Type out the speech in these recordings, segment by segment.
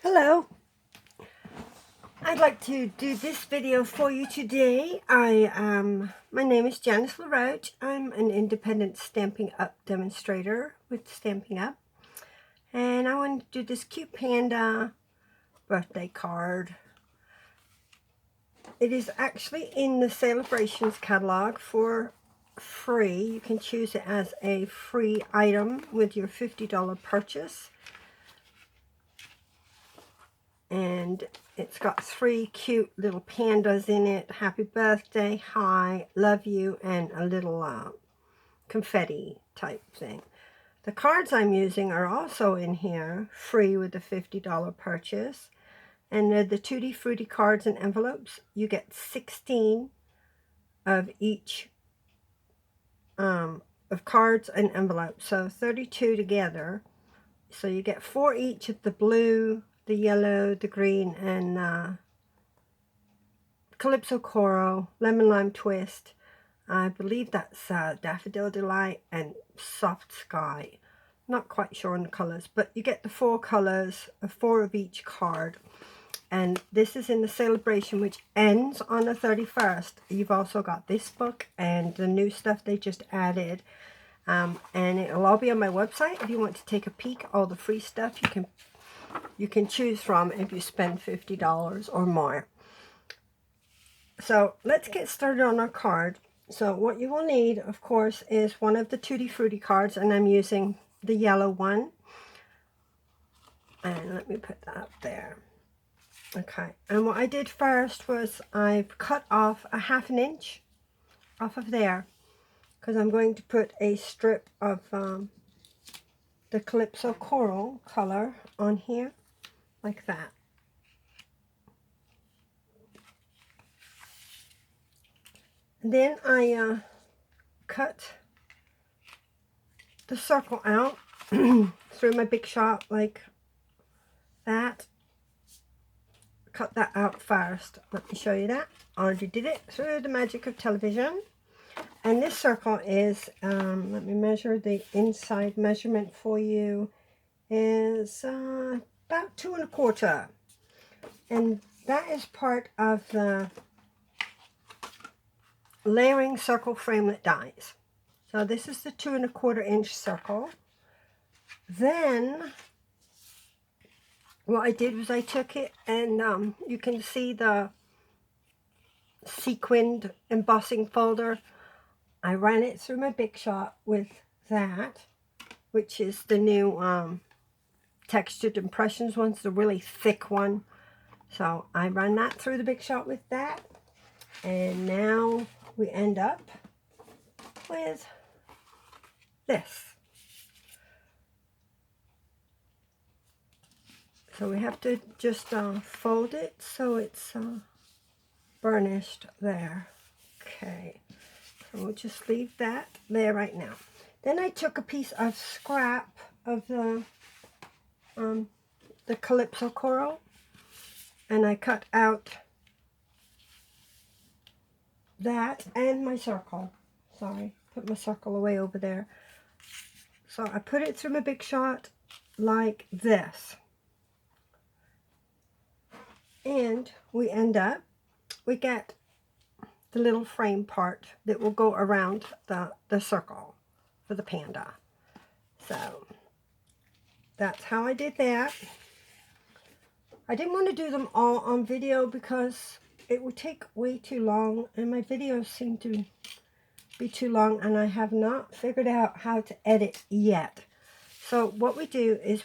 Hello, I'd like to do this video for you today. My name is Janice LaRoche. I'm an independent Stampin' Up demonstrator with Stampin' Up. And I want to do this cute panda birthday card. It is actually in the Sale-a-Bration's catalog for free. You can choose it as a free item with your $50 purchase. And it's got 3 cute little pandas in it. Happy birthday, hi, love you, and a little confetti type thing. The cards I'm using are also in here, free with the $50 purchase. And they're the Tutti Fruitti cards and envelopes. You get 16 of each of cards and envelopes. So 32 together. So you get 4 each of the blue, the yellow, the green, and Calypso Coral, Lemon Lime Twist. I believe that's Daffodil Delight and Soft Sky. Not quite sure on the colors, but you get the 4 colors, 4 of each card. And this is in the Sale-a-Bration, which ends on the 31st. You've also got this book and the new stuff they just added. And it'll all be on my website if you want to take a peek. All the free stuff you can choose from if you spend $50 or more. So let's get started on our card. So what you will need, of course, is one of the Tutti Fruitti cards, and I'm using the yellow one. And let me put that up there. Okay, and what I did first was I've cut off a ½ inch off of there, because I'm going to put a strip of the Calypso Coral color on here, like that. Then I cut the circle out through my Big Shot like that. Cut that out first. Let me show you that. I already did it through the magic of television. And this circle is, let me measure the inside measurement for you, is about 2 1/4. And that is part of the layering circle framelit dies. So this is the 2 1/4 inch circle. Then what I did was I took it and you can see the sequined embossing folder. I ran it through my Big Shot with that, which is the new textured impressions one's the really thick one. So I ran that through the Big Shot with that, and now we end up with this. So we have to just fold it so it's burnished there. Okay, so we'll just leave that there right now. Then I took a piece of scrap of the Calypso Coral, and I cut out that and my circle. Sorry, put my circle away over there. So I put it through my Big Shot like this. And we get the little frame part that will go around the circle for the panda. So that's how I did that. I didn't want to do them all on video because it would take way too long, and my videos seem to be too long, and I have not figured out how to edit yet. So what we do is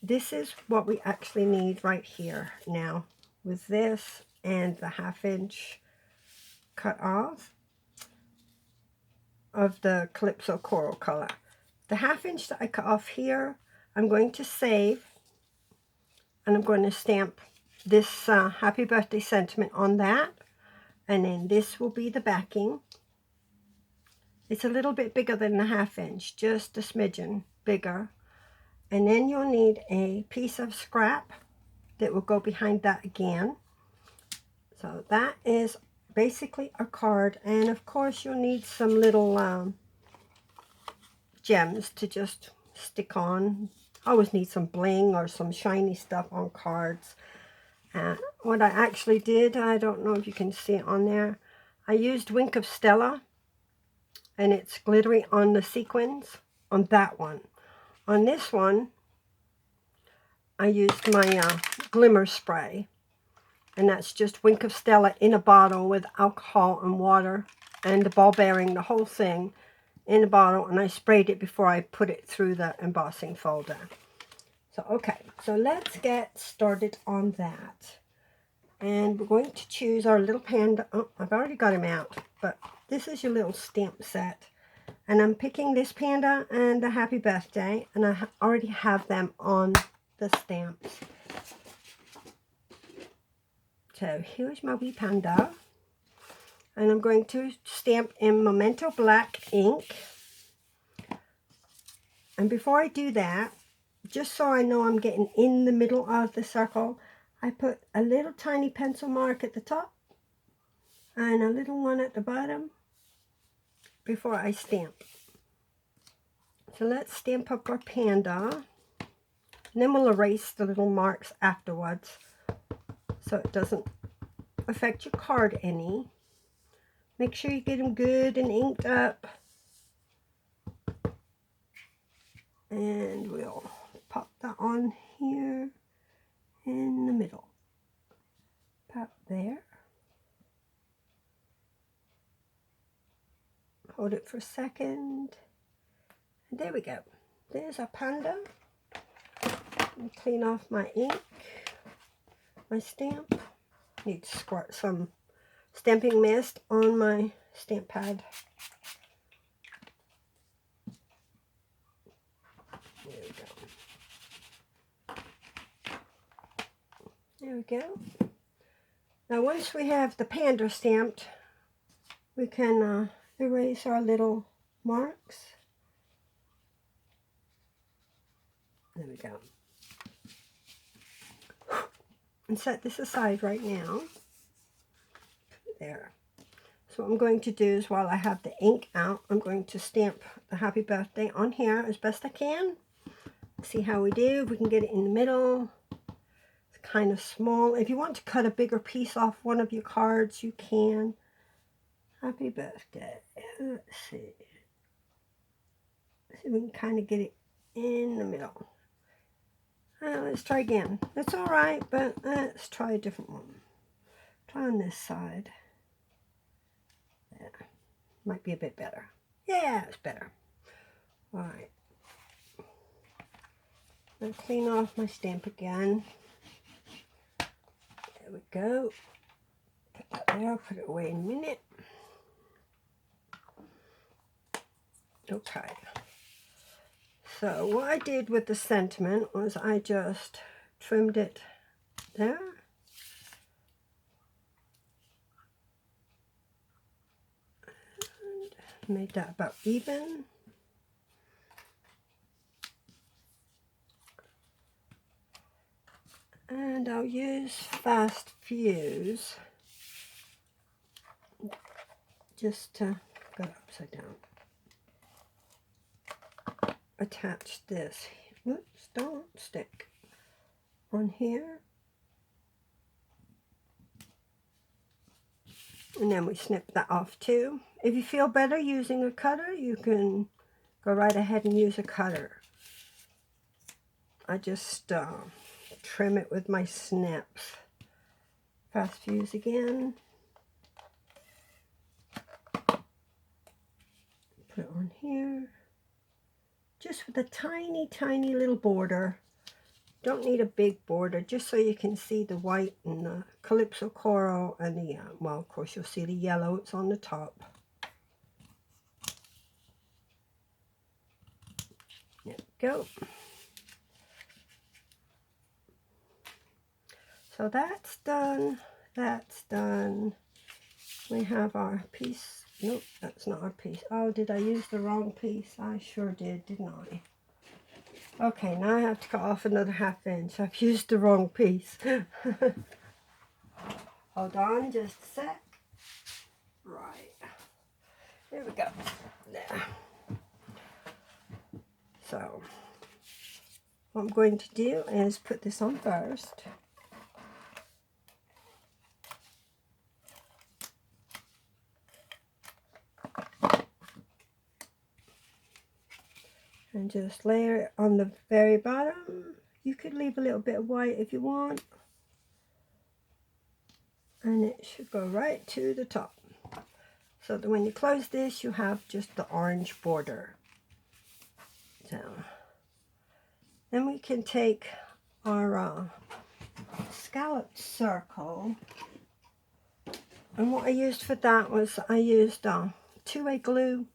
this is what we actually need right here now, with this and the ½ inch cut off of the Calypso Coral color. The ½ inch that I cut off here, I'm going to save, and I'm going to stamp this happy birthday sentiment on that, and then this will be the backing. It's a little bit bigger than the ½ inch, just a smidgen bigger. And then you'll need a piece of scrap that will go behind that again. So that is basically a card, and of course you'll need some little gems to just stick on. I always need some bling or some shiny stuff on cards. What I actually did, I don't know if you can see it on there, I used Wink of Stella, and it's glittery on the sequins on that one. On this one, I used my glimmer spray, and that's just Wink of Stella in a bottle with alcohol and water and the ball bearing, the whole thing in a bottle, and I sprayed it before I put it through the embossing folder. So okay, so let's get started on that. And we're going to choose our little panda. Oh, I've already got him out, but this is your little stamp set. And I'm picking this panda and the happy birthday, and I already have them on the stamps. So here's my wee panda, and I'm going to stamp in Memento Black ink. And before I do that, just so I know I'm getting in the middle of the circle, I put a little tiny pencil mark at the top and a little one at the bottom before I stamp. So let's stamp up our panda, and then we'll erase the little marks afterwards so it doesn't affect your card any. Make sure you get them good and inked up. And we'll pop that on here in the middle. Pop there. Hold it for a second. And there we go. There's our panda. And clean off my ink, my stamp. Need to squirt some stamping mist on my stamp pad. There we go. There we go. Now once we have the panda stamped, we can erase our little marks. There we go. And set this aside right now. There. So what I'm going to do is, while I have the ink out, I'm going to stamp the happy birthday on here as best I can. See how we do. If we can get it in the middle. It's kind of small. If you want to cut a bigger piece off one of your cards, you can. Happy birthday. Let's see. See if we can kind of get it in the middle. Let's try again. That's all right, but let's try a different one. Try on this side. Yeah, might be a bit better. Yeah, it's better. All right. I'll clean off my stamp again. There we go. Put that there. I'll put it away in a minute. Okay. So what I did with the sentiment was I just trimmed it there. And made that about even. And I'll use Fast Fuse just to go upside down. Attach this, whoops, don't stick on here, and then we snip that off too. If you feel better using a cutter, you can go right ahead and use a cutter. I just trim it with my snips. Fast Fuse again. Put it on here. Just with a tiny, tiny little border. Don't need a big border, just so you can see the white and the Calypso Coral and the, well, of course you'll see the yellow, it's on the top. There we go. So that's done, that's done. We have our piece. Nope, that's not our piece. Oh, did I use the wrong piece? I sure did, didn't I? Okay, now I have to cut off another ½ inch. I've used the wrong piece. Hold on just a sec. Right. Here we go. There. So, what I'm going to do is put this on first. And just layer it on the very bottom. You could leave a little bit of white if you want. And it should go right to the top. So that when you close this, you have just the orange border. So then we can take our scalloped circle. And what I used for that was I used two-way glue.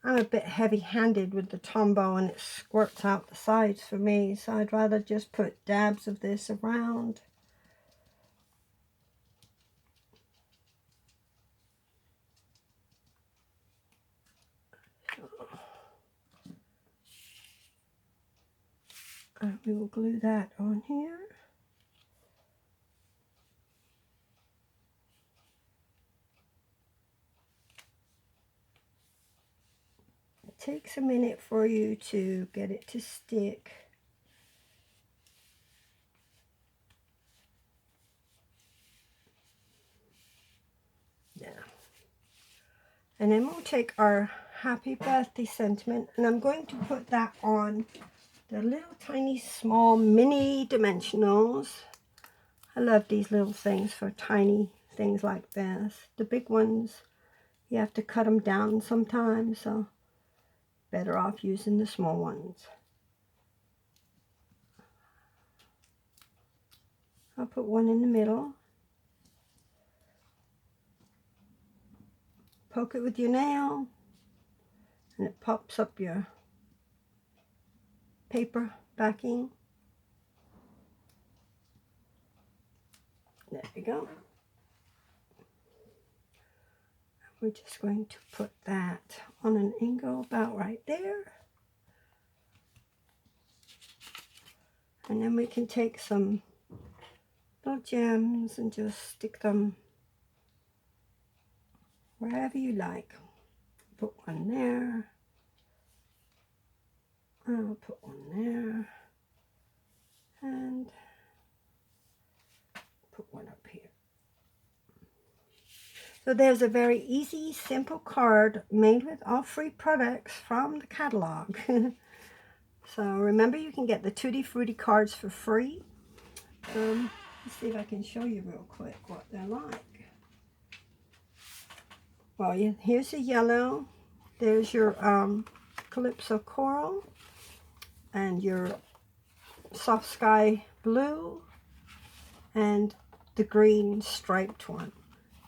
I'm a bit heavy-handed with the Tombow and it squirts out the sides for me, so I'd rather just put dabs of this around. And we will glue that on here. It takes a minute for you to get it to stick. Yeah. And then we'll take our happy birthday sentiment and I'm going to put that on the little tiny small mini dimensionals. I love these little things for tiny things like this. The big ones, you have to cut them down sometimes, so better off using the small ones. I'll put one in the middle. Poke it with your nail and it pops up your paper backing. There we go. We're just going to put that on an angle about right there. And then we can take some little gems and just stick them wherever you like. Put one there. I'll put one there. And put one up here. So there's a very easy, simple card made with all free products from the catalog. So remember, you can get the Tutti Frutti cards for free. Let's see if I can show you real quick what they're like. Well, here's a yellow. There's your Calypso Coral and your Soft Sky Blue and the green striped one.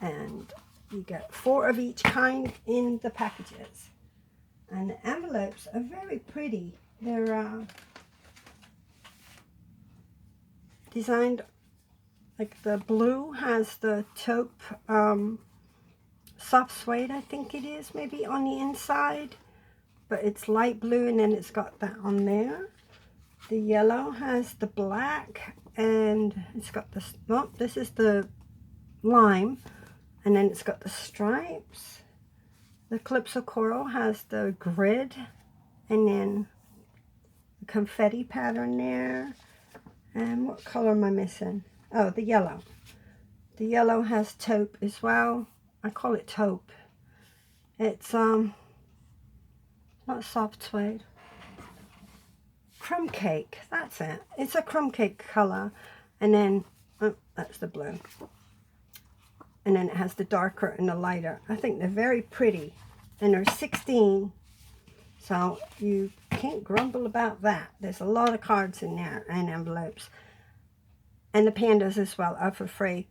And you get 4 of each kind in the packages. And the envelopes are very pretty. They're designed like the blue has the taupe soft suede, I think it is, maybe on the inside. But it's light blue and then it's got that on there. The yellow has the black and it's got this, oh, this is the lime. And then it's got the stripes. The Calypso Coral has the grid and then the confetti pattern there. And what color am I missing? Oh, the yellow. The yellow has taupe as well. I call it taupe. It's not soft suede. Crumb cake, that's it. It's a crumb cake color. And then, oh, that's the blue. And then it has the darker and the lighter. I think they're very pretty. And they're 16. So you can't grumble about that. There's a lot of cards in there and envelopes. And the pandas as well are for free.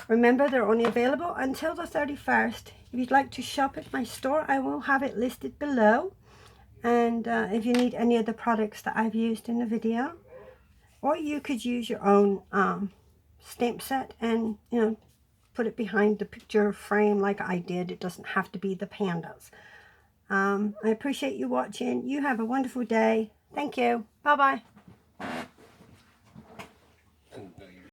Remember, they're only available until the 31st. If you'd like to shop at my store, I will have it listed below. And if you need any of the products that I've used in the video. Or you could use your own stamp set and, you know, put it behind the picture frame like I did. It doesn't have to be the pandas. I appreciate you watching. You have a wonderful day. Thank you. Bye-bye.